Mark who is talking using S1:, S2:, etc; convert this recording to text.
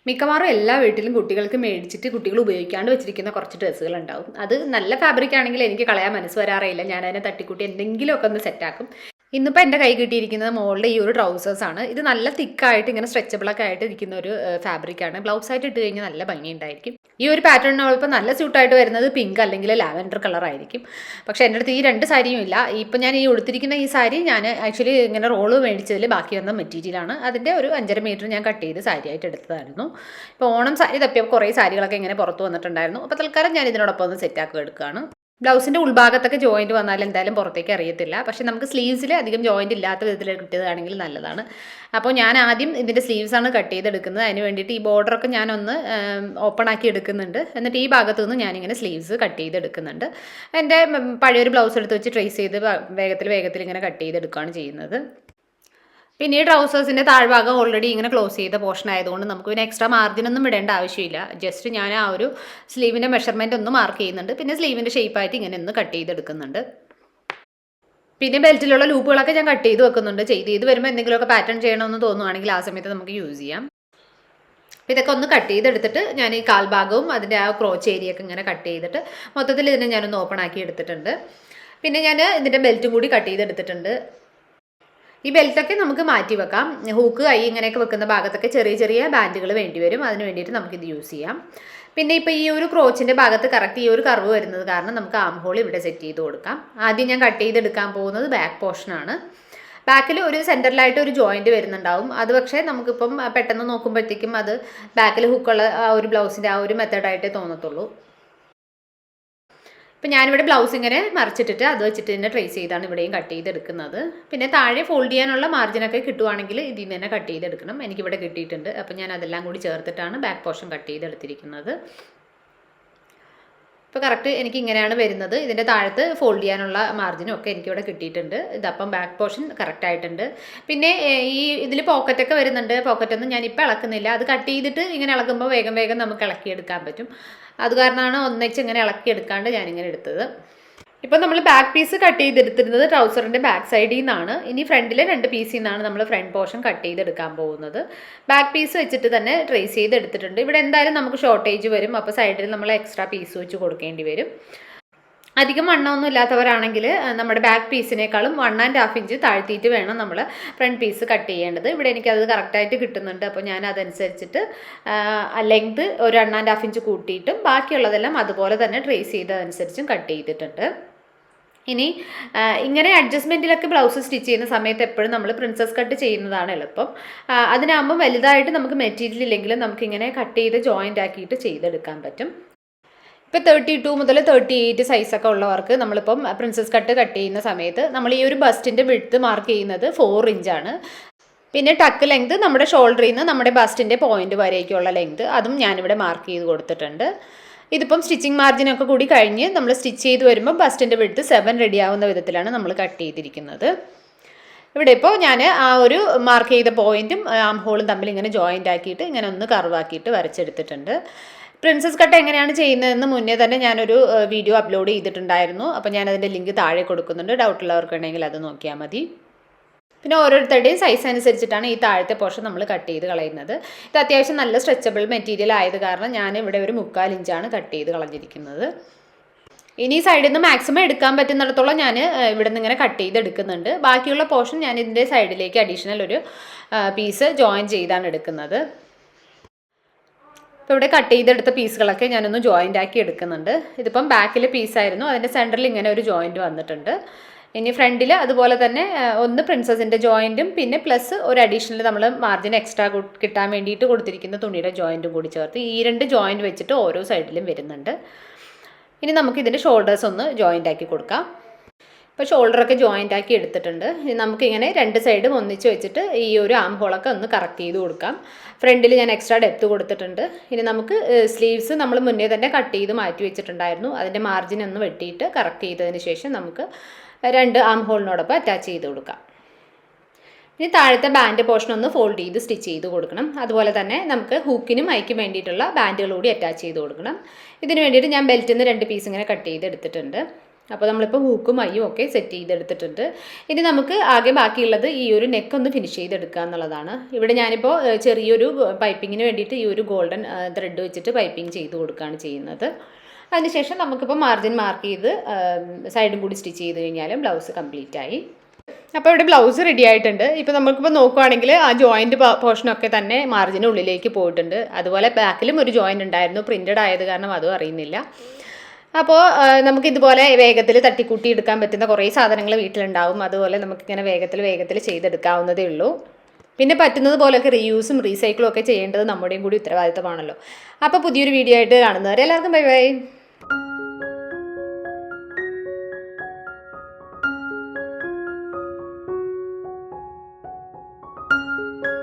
S1: മിക്കവാറും എല്ലാ വീട്ടിലും കുട്ടികൾക്ക് മേടിച്ചിട്ട് കുട്ടികൾ ഉപയോഗിക്കാണ്ട് വെച്ചിരിക്കുന്ന കുറച്ച് ഡ്രസ്സുകളുണ്ടാവും. അത് നല്ല ഫാബ്രിക് ആണെങ്കിൽ എനിക്ക് കളയാൻ മനസ്സ് വരാറില്ല. ഞാൻ അതിനെ തട്ടിക്കൂട്ടി എന്തെങ്കിലുമൊക്കെ ഒന്ന് സെറ്റാക്കും. ഇന്നിപ്പോൾ എൻ്റെ കൈ കിട്ടിയിരിക്കുന്നത് മോളുടെ ഈ ഒരു ട്രൗസേഴ്സാണ്. ഇത് നല്ല തിക്കായിട്ട് ഇങ്ങനെ സ്ട്രെച്ചബിളൊക്കെ ആയിട്ട് ഇരിക്കുന്ന ഒരു ഫാബ്രിക്കാണ്. ബ്ലൗസായിട്ട് ഇട്ട് കഴിഞ്ഞാൽ നല്ല ഭംഗിയുണ്ടായിരിക്കും. ഈ ഒരു പാറ്റേണിനോടൊപ്പം നല്ല സ്യൂട്ടായിട്ട് വരുന്നത് പിങ്ക് അല്ലെങ്കിൽ ലാവൻഡർ കളറായിരിക്കും. പക്ഷേ എൻ്റെ അടുത്ത് ഈ രണ്ട് സാരിയും ഇല്ല. ഇപ്പം ഞാൻ ഈ ഉടുത്തിരിക്കുന്ന ഈ സാരി ഞാൻ ആക്ച്വലി ഇങ്ങനെ റോള് മേടിച്ചതിൽ ബാക്കി വന്ന മെറ്റീരിയലാണ്. അതിൻ്റെ ഒരു 5.5 മീറ്റർ ഞാൻ കട്ട് ചെയ്ത് സാരിയായിട്ട് എടുത്തതായിരുന്നു. ഇപ്പോൾ ഓണം സാരി തപ്പിയപ്പോൾ കുറേ സാരികളൊക്കെ ഇങ്ങനെ പുറത്ത് വന്നിട്ടുണ്ടായിരുന്നു. അപ്പോൾ തൽക്കാലം ഞാൻ ഇതിനോടൊപ്പം ഒന്ന് സെറ്റാക്കി എടുക്കുകയാണ്. ബ്ലൗസിൻ്റെ ഉൾഭാഗത്തൊക്കെ ജോയിൻറ്റ് വന്നാൽ എന്തായാലും പുറത്തേക്ക് അറിയത്തില്ല. പക്ഷേ നമുക്ക് സ്ലീവ്സിൽ അധികം ജോയിൻറ്റ് ഇല്ലാത്ത വിധത്തിൽ കിട്ടിയതാണെങ്കിൽ നല്ലതാണ്. അപ്പോൾ ഞാൻ ആദ്യം ഇതിൻ്റെ സ്ലീവ്സാണ് കട്ട് ചെയ്തെടുക്കുന്നത്. അതിന് വേണ്ടിയിട്ട് ഈ ബോർഡറൊക്കെ ഞാനൊന്ന് ഓപ്പൺ ആക്കി എടുക്കുന്നുണ്ട്. എന്നിട്ട് ഈ ഭാഗത്തു നിന്ന് ഞാനിങ്ങനെ സ്ലീവ്സ് കട്ട് ചെയ്തെടുക്കുന്നുണ്ട്. എൻ്റെ പഴയൊരു ബ്ലൗസ് എടുത്ത് വെച്ച് ട്രേസ് ചെയ്ത് വേഗത്തിൽ ഇങ്ങനെ കട്ട് ചെയ്തെടുക്കുകയാണ് ചെയ്യുന്നത്. പിന്നെ ഈ ട്രൗസേഴ്സിൻ്റെ താഴ്ഭാഗം ഓൾറെഡി ഇങ്ങനെ ക്ലോസ് ചെയ്ത പോർഷൻ ആയതുകൊണ്ട് നമുക്ക് പിന്നെ എക്സ്ട്രാ മാർജിനൊന്നും ഇടേണ്ട ആവശ്യമില്ല. ജസ്റ്റ് ഞാൻ ആ ഒരു സ്ലീവിൻ്റെ മെഷർമെൻറ്റ് ഒന്ന് മാർക്ക് ചെയ്യുന്നുണ്ട്. പിന്നെ സ്ലീവിൻ്റെ ഷേപ്പായിട്ട് ഇങ്ങനെ ഒന്ന് കട്ട് ചെയ്തെടുക്കുന്നുണ്ട്. പിന്നെ ബെൽറ്റിലുള്ള ലൂപ്പുകളൊക്കെ ഞാൻ കട്ട് ചെയ്ത് വെക്കുന്നുണ്ട്. ചെയ്ത് വരുമ്പോൾ എന്തെങ്കിലുമൊക്കെ പാറ്റേൺ ചെയ്യണമെന്ന് തോന്നുവാണെങ്കിൽ ആ സമയത്ത് നമുക്ക് യൂസ് ചെയ്യാം. അപ്പോൾ ഇതൊക്കെ ഒന്ന് കട്ട് ചെയ്തെടുത്തിട്ട് ഞാൻ ഈ കാൽഭാഗവും അതിൻ്റെ ആ ക്രോച്ച് ഏരിയയൊക്കെ ഇങ്ങനെ കട്ട് ചെയ്തിട്ട് മൊത്തത്തിൽ ഇതിനെ ഞാനൊന്ന് ഓപ്പൺ ആക്കി എടുത്തിട്ടുണ്ട്. പിന്നെ ഞാൻ ഇതിൻ്റെ ബെൽറ്റും കൂടി കട്ട് ചെയ്തെടുത്തിട്ടുണ്ട്. ഈ ബെൽറ്റൊക്കെ നമുക്ക് മാറ്റി വെക്കാം. ഹൂക്ക് കൈ ഇങ്ങനെയൊക്കെ വെക്കുന്ന ഭാഗത്തൊക്കെ ചെറിയ ബാൻഡുകൾ വേണ്ടി വരും. അതിന് വേണ്ടിയിട്ട് നമുക്കിത് യൂസ് ചെയ്യാം. പിന്നെ ഇപ്പോൾ ഈ ഒരു ക്രോച്ചിൻ്റെ ഭാഗത്ത് കറക്റ്റ് ഈ ഒരു കർവ് വരുന്നത് കാരണം നമുക്ക് ആം ഹോൾ ഇവിടെ സെറ്റ് ചെയ്ത് കൊടുക്കാം. ആദ്യം ഞാൻ കട്ട് ചെയ്തെടുക്കാൻ പോകുന്നത് ബാക്ക് പോർഷനാണ്. ബാക്കിൽ ഒരു സെൻറ്ററിലായിട്ട് ഒരു ജോയിൻറ്റ് വരുന്നുണ്ടാവും. അത് പക്ഷേ നമുക്കിപ്പം പെട്ടെന്ന് നോക്കുമ്പോഴത്തേക്കും അത് ബാക്കിൽ ഹുക്കുള്ള ആ ഒരു ബ്ലൗസിൻ്റെ ആ ഒരു മെത്തേഡായിട്ടേ തോന്നത്തുള്ളൂ. ഇപ്പം ഞാനിവിടെ ബ്ലൗസ് ഇങ്ങനെ മറിച്ചിട്ടിട്ട് അത് വെച്ചിട്ട് തന്നെ ട്രേസ് ചെയ്താണ് ഇവിടെയും കട്ട് ചെയ്തെടുക്കുന്നത്. പിന്നെ താഴെ ഫോൾഡ് ചെയ്യാനുള്ള മാർജിനൊക്കെ കിട്ടുവാണെങ്കിൽ ഇതിൽ നിന്ന് തന്നെ കട്ട് ചെയ്തെടുക്കണം. എനിക്കിവിടെ കിട്ടിയിട്ടുണ്ട്. അപ്പം ഞാൻ അതെല്ലാം കൂടി ചേർത്തിട്ടാണ് ബാക്ക് പോർഷൻ കട്ട് ചെയ്തെടുത്തിരിക്കുന്നത്. ഇപ്പോൾ കറക്റ്റ് എനിക്ക് ഇങ്ങനെയാണ് വരുന്നത്. ഇതിൻ്റെ താഴത്ത് ഫോൾഡ് ചെയ്യാനുള്ള മാർജിനും ഒക്കെ എനിക്കിവിടെ കിട്ടിയിട്ടുണ്ട്. ഇതപ്പം ബാക്ക് പോർഷൻ കറക്റ്റ് ആയിട്ടുണ്ട്. പിന്നെ ഈ ഇതിൽ പോക്കറ്റൊക്കെ വരുന്നുണ്ട്. പോക്കറ്റൊന്നും ഞാനിപ്പോൾ ഇളക്കുന്നില്ല. അത് കട്ട് ചെയ്തിട്ട് ഇങ്ങനെ ഇളക്കുമ്പോൾ വേഗം നമുക്ക് ഇളക്കിയെടുക്കാൻ പറ്റും. അത് കാരണമാണ് ഒന്നിച്ച് ഇങ്ങനെ ഇളക്കിയെടുക്കാണ്ട് ഞാനിങ്ങനെ എടുത്തത്. ഇപ്പോൾ നമ്മൾ ബാക്ക് പീസ് കട്ട് ചെയ്തെടുത്തിരുന്നത് ട്രൗസറിൻ്റെ ബാക്ക് സൈഡിൽ നിന്നാണ്. ഇനി ഫ്രണ്ടിലെ 2 പീസിൽ നിന്നാണ് നമ്മൾ ഫ്രണ്ട് പോർഷൻ കട്ട് ചെയ്തെടുക്കാൻ പോകുന്നത്. ബാക്ക് പീസ് വെച്ചിട്ട് തന്നെ ട്രേസ് ചെയ്തെടുത്തിട്ടുണ്ട്. ഇവിടെ എന്തായാലും നമുക്ക് ഷോർട്ടേജ് വരും. അപ്പോൾ സൈഡിൽ നമ്മൾ എക്സ്ട്രാ പീസ് വെച്ച് കൊടുക്കേണ്ടി വരും. അധികം വണ്ണമൊന്നും ഇല്ലാത്തവരാണെങ്കിൽ നമ്മുടെ ബാക്ക് പീസിനേക്കാളും 1.5 ഇഞ്ച് താഴ്ത്തിയിട്ട് വേണം നമ്മൾ ഫ്രണ്ട് പീസ് കട്ട് ചെയ്യേണ്ടത്. ഇവിടെ എനിക്കത് കറക്റ്റായിട്ട് കിട്ടുന്നുണ്ട്. അപ്പോൾ ഞാൻ അതനുസരിച്ചിട്ട് ലെങ്ത് ഒരു 1.5 ഇഞ്ച് കൂട്ടിയിട്ടും ബാക്കിയുള്ളതെല്ലാം അതുപോലെ തന്നെ ട്രേസ് ചെയ്തതനുസരിച്ചും കട്ട് ചെയ്തിട്ടുണ്ട്. ഇനി ഇങ്ങനെ അഡ്ജസ്റ്റ്മെൻറ്റിലൊക്കെ ബ്ലൗസ് സ്റ്റിച്ച് ചെയ്യുന്ന സമയത്ത് എപ്പോഴും നമ്മൾ പ്രിൻസസ് കട്ട് ചെയ്യുന്നതാണ് എളുപ്പം. അതിനാകുമ്പോൾ വലുതായിട്ട് നമുക്ക് മെറ്റീരിയൽ ഇല്ലെങ്കിലും നമുക്കിങ്ങനെ കട്ട് ചെയ്ത് ജോയിൻ്റ് ആക്കിയിട്ട് ചെയ്തെടുക്കാൻ പറ്റും. ഇപ്പോൾ 32 മുതൽ 38 സൈസൊക്കെ ഉള്ളവർക്ക് നമ്മളിപ്പം പ്രിൻസസ് കട്ട് ചെയ്യുന്ന സമയത്ത് നമ്മൾ ഈ ഒരു ബസ്റ്റിൻ്റെ വിഡ്ത്ത് മാർക്ക് ചെയ്യുന്നത് 4 ഇഞ്ചാണ്. പിന്നെ ടക്ക് ലെങ്ത് നമ്മുടെ ഷോൾഡറിൽ നിന്ന് നമ്മുടെ ബസ്റ്റിൻ്റെ പോയിന്റ് വരേക്കുള്ള ലെങ്ത് അതും ഞാനിവിടെ മാർക്ക് ചെയ്ത് കൊടുത്തിട്ടുണ്ട്. ഇതിപ്പം സ്റ്റിച്ചിങ് മാർജിനൊക്കെ കൂടി കഴിഞ്ഞ് നമ്മൾ സ്റ്റിച്ച് ചെയ്ത് വരുമ്പോൾ ബസ്റ്റിൻ്റെ വിഡ്ത്ത് 7 റെഡി ആവുന്ന വിധത്തിലാണ് നമ്മൾ കട്ട് ചെയ്തിരിക്കുന്നത്. ഇവിടെ ഇപ്പോൾ ഞാൻ ആ ഒരു മാർക്ക് ചെയ്ത പോയിന്റും ആം ഹോളും തമ്മിൽ ഇങ്ങനെ ജോയിൻ്റ് ആക്കിയിട്ട് ഇങ്ങനെ ഒന്ന് കർവാക്കിയിട്ട് വരച്ചെടുത്തിട്ടുണ്ട്. പ്രിൻസസ് കട്ട് എങ്ങനെയാണ് ചെയ്യുന്നതെന്ന് മുന്നേ തന്നെ ഞാനൊരു വീഡിയോ അപ്ലോഡ് ചെയ്തിട്ടുണ്ടായിരുന്നു. അപ്പോൾ ഞാനതിൻ്റെ ലിങ്ക് താഴെ കൊടുക്കുന്നുണ്ട്. ഡൗട്ടുള്ളവർക്കുണ്ടെങ്കിൽ അത് നോക്കിയാൽ മതി. പിന്നെ ഓരോരുത്തരുടെയും സൈസ് അനുസരിച്ചിട്ടാണ് ഈ താഴത്തെ പോർഷൻ നമ്മൾ കട്ട് ചെയ്ത് കളയുന്നത്. ഇത് അത്യാവശ്യം നല്ല സ്ട്രെച്ചബിൾ മെറ്റീരിയൽ ആയത് കാരണം ഞാൻ ഇവിടെ ഒരു 3/4 ഇഞ്ചാണ് കട്ട് ചെയ്ത് കളഞ്ഞിരിക്കുന്നത്. ഇനി സൈഡിൽ നിന്ന് മാക്സിമം എടുക്കാൻ പറ്റുന്നിടത്തോളം ഞാൻ ഇവിടെ നിന്ന് ഇങ്ങനെ കട്ട് ചെയ്തെടുക്കുന്നുണ്ട്. ബാക്കിയുള്ള പോർഷൻ ഞാൻ ഇതിൻ്റെ സൈഡിലേക്ക് അഡീഷണൽ ഒരു പീസ് ജോയിൻ ചെയ്താണ് എടുക്കുന്നത്. ഇപ്പോൾ ഇവിടെ കട്ട് ചെയ്തെടുത്ത പീസുകളൊക്കെ ഞാനൊന്ന് ജോയിൻ്റ് ആക്കി എടുക്കുന്നുണ്ട്. ഇതിപ്പം ബാക്കിലെ പീസായിരുന്നു. അതിൻ്റെ സെൻറ്ററിൽ ഇങ്ങനെ ഒരു ജോയിൻറ്റ് വന്നിട്ടുണ്ട്. ഇനി ഫ്രണ്ടിൽ അതുപോലെ തന്നെ ഒന്ന് പ്രിൻസസിൻ്റെ ജോയിൻറ്റും പിന്നെ പ്ലസ് ഒരു അഡീഷണൽ നമ്മൾ മാർജിൻ എക്സ്ട്രാ കിട്ടാൻ വേണ്ടിയിട്ട് കൊടുത്തിരിക്കുന്ന തുണിയുടെ ജോയിൻറ്റും കൂടി ചേർത്ത് ഈ 2 ജോയിൻറ്റ് വെച്ചിട്ട് ഓരോ സൈഡിലും വരുന്നുണ്ട്. ഇനി നമുക്കിതിൻ്റെ ഷോൾഡേഴ്സ് ഒന്ന് ജോയിൻ്റ് ആക്കി കൊടുക്കാം. ഇപ്പോൾ ഷോൾഡറൊക്കെ ജോയിൻ്റ് ആക്കി എടുത്തിട്ടുണ്ട്. നമുക്കിങ്ങനെ 2 സൈഡും ഒന്നിച്ച് വെച്ചിട്ട് ഈ ഒരു ആം ഹോളൊക്കെ ഒന്ന് കറക്റ്റ് ചെയ്ത് കൊടുക്കാം. ഫ്രണ്ടിൽ ഞാൻ എക്സ്ട്രാ ഡെപ്ത് കൊടുത്തിട്ടുണ്ട്. ഇനി നമുക്ക് സ്ലീവ്സ് നമ്മൾ മുന്നേ തന്നെ കട്ട് ചെയ്ത് മാറ്റി വെച്ചിട്ടുണ്ടായിരുന്നു. അതിൻ്റെ മാർജിൻ ഒന്ന് വെട്ടിയിട്ട് കറക്റ്റ് ചെയ്തതിന് ശേഷം നമുക്ക് 2 ആം ഹോളിനോടൊപ്പം അറ്റാച്ച് ചെയ്ത് കൊടുക്കാം. ഇനി താഴത്തെ ബാൻഡ് പോർഷൻ ഒന്ന് ഫോൾഡ് ചെയ്ത് സ്റ്റിച്ച് ചെയ്ത് കൊടുക്കണം. അതുപോലെ തന്നെ നമുക്ക് ഹൂക്കിനും ഐക്കും വേണ്ടിയിട്ടുള്ള ബാൻഡുകൾ കൂടി അറ്റാച്ച് ചെയ്ത് കൊടുക്കണം. ഇതിന് വേണ്ടിയിട്ട് ഞാൻ ബെൽറ്റിൽ നിന്ന് 2 പീസ് ഇങ്ങനെ കട്ട് ചെയ്ത് എടുത്തിട്ടുണ്ട്. അപ്പോൾ നമ്മളിപ്പോൾ ഹൂക്കും മയ്യും ഒക്കെ സെറ്റ് ചെയ്തെടുത്തിട്ടുണ്ട്. ഇനി നമുക്ക് ആകെ ബാക്കിയുള്ളത് ഈ ഒരു നെക്ക് ഒന്ന് ഫിനിഷ് ചെയ്തെടുക്കുക എന്നുള്ളതാണ്. ഇവിടെ ഞാനിപ്പോൾ ചെറിയൊരു പൈപ്പിങ്ങിന് വേണ്ടിയിട്ട് ഈ ഒരു ഗോൾഡൻ ത്രെഡ് വെച്ചിട്ട് പൈപ്പിംഗ് ചെയ്ത് കൊടുക്കുകയാണ് ചെയ്യുന്നത്. അതിനുശേഷം നമുക്കിപ്പോൾ മാർജിൻ മാർക്ക് ചെയ്ത് സൈഡും കൂടി സ്റ്റിച്ച് ചെയ്ത് കഴിഞ്ഞാൽ ബ്ലൗസ് കംപ്ലീറ്റ് ആയി. അപ്പോൾ ഇവിടെ ബ്ലൗസ് റെഡി ആയിട്ടുണ്ട്. ഇപ്പോൾ നമുക്കിപ്പോൾ നോക്കുവാണെങ്കിൽ ആ ജോയിൻറ്റ് പോർഷനൊക്കെ തന്നെ മാർജിന് ഉള്ളിലേക്ക് പോയിട്ടുണ്ട്. അതുപോലെ ബാക്കിലും ഒരു ജോയിൻ്റ് ഉണ്ടായിരുന്നു, പ്രിൻറ്റഡ് ആയത് കാരണം അതും അറിയുന്നില്ല. അപ്പോൾ നമുക്കിതുപോലെ വേഗത്തിൽ തട്ടിക്കൂട്ടി എടുക്കാൻ പറ്റുന്ന കുറേ സാധനങ്ങൾ വീട്ടിലുണ്ടാവും. അതുപോലെ നമുക്കിങ്ങനെ വേഗത്തിൽ ചെയ്തെടുക്കാവുന്നതേ ഉള്ളൂ. പിന്നെ പറ്റുന്നത് പോലെയൊക്കെ റീയൂസും റീസൈക്കിളും ഒക്കെ ചെയ്യേണ്ടത് നമ്മുടെയും കൂടി ഉത്തരവാദിത്തമാണല്ലോ. അപ്പോൾ പുതിയൊരു വീഡിയോ ആയിട്ട് കാണുന്നവരെ എല്ലാവർക്കും ബൈ ബൈ.